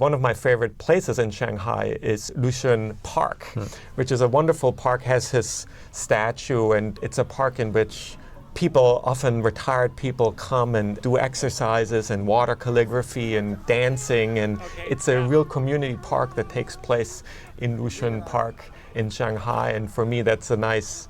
One of my favorite places in Shanghai is Lushun Park, which is a wonderful park, has his statue, and it's a park in which people, often retired people, come and do exercises and water calligraphy and dancing, and it's a real community park that takes place in Lushun Park in Shanghai, and for me that's a nice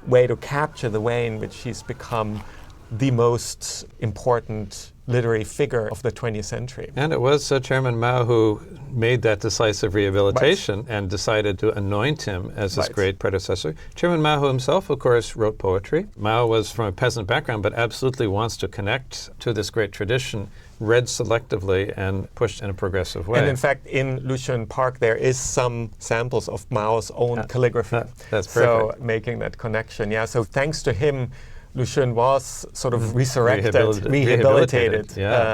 way to capture the way in which he's become the most important literary figure of the 20th century. And it was Chairman Mao who made that decisive rehabilitation and decided to anoint him as his great predecessor. Chairman Mao himself, of course, wrote poetry. Mao was from a peasant background, but absolutely wants to connect to this great tradition, read selectively and pushed in a progressive way. And in fact, in Lushun Park, there is some samples of Mao's own calligraphy. That's perfect. So making that connection, yeah. So thanks to him, Lushun was sort of resurrected, rehabilitated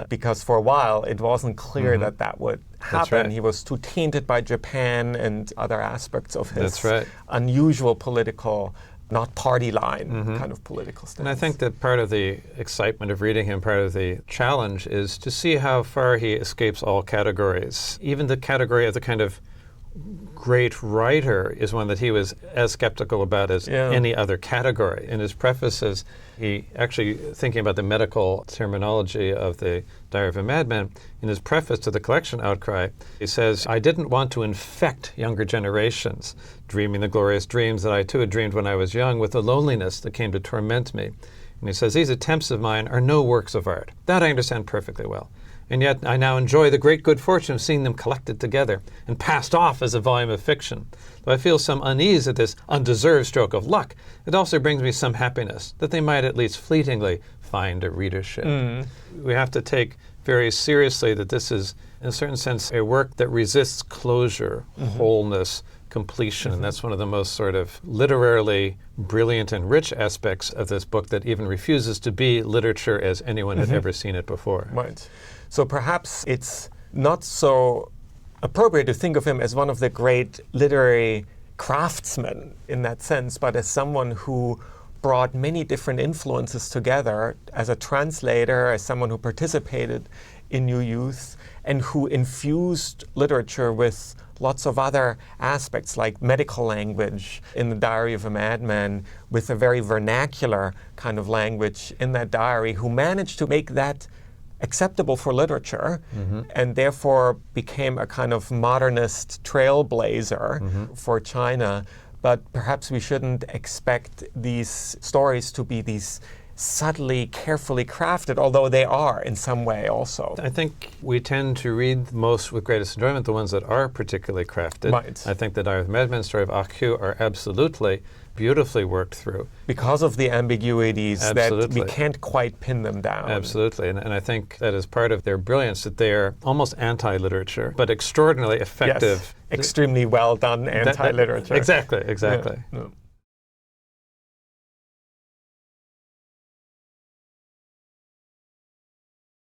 because for a while it wasn't clear that that would happen. Right. He was too tainted by Japan and other aspects of his unusual political, not party line kind of political stance. And I think that part of the excitement of reading him, part of the challenge, is to see how far he escapes all categories. Even the category of the kind of great writer is one that he was as skeptical about as any other category. In his prefaces, he actually, thinking about the medical terminology of the Diary of a Madman, in his preface to the collection Outcry, he says, "I didn't want to infect younger generations, dreaming the glorious dreams that I too had dreamed when I was young, with the loneliness that came to torment me." And he says, "These attempts of mine are no works of art. That I understand perfectly well. And yet I now enjoy the great good fortune of seeing them collected together and passed off as a volume of fiction. Though I feel some unease at this undeserved stroke of luck, it also brings me some happiness that they might at least fleetingly find a readership." We have to take very seriously that this is, in a certain sense, a work that resists closure, wholeness, completion. And that's one of the most sort of literarily brilliant and rich aspects of this book, that even refuses to be literature as anyone had ever seen it before. Right. So perhaps it's not so appropriate to think of him as one of the great literary craftsmen in that sense, but as someone who brought many different influences together as a translator, as someone who participated in New Youth, and who infused literature with lots of other aspects, like medical language in the Diary of a Madman, with a very vernacular kind of language in that diary, who managed to make that acceptable for literature, and therefore became a kind of modernist trailblazer for China. But perhaps we shouldn't expect these stories to be these subtly, carefully crafted, although they are in some way also. I think we tend to read most with greatest enjoyment the ones that are particularly crafted. Right. I think the Diary of a Madman, story of Ah-Q are absolutely beautifully worked through. Because of the ambiguities that we can't quite pin them down. Absolutely, and I think that is part of their brilliance, that they're almost anti-literature, but extraordinarily effective. Yes. Extremely well done anti-literature. Exactly. Yeah.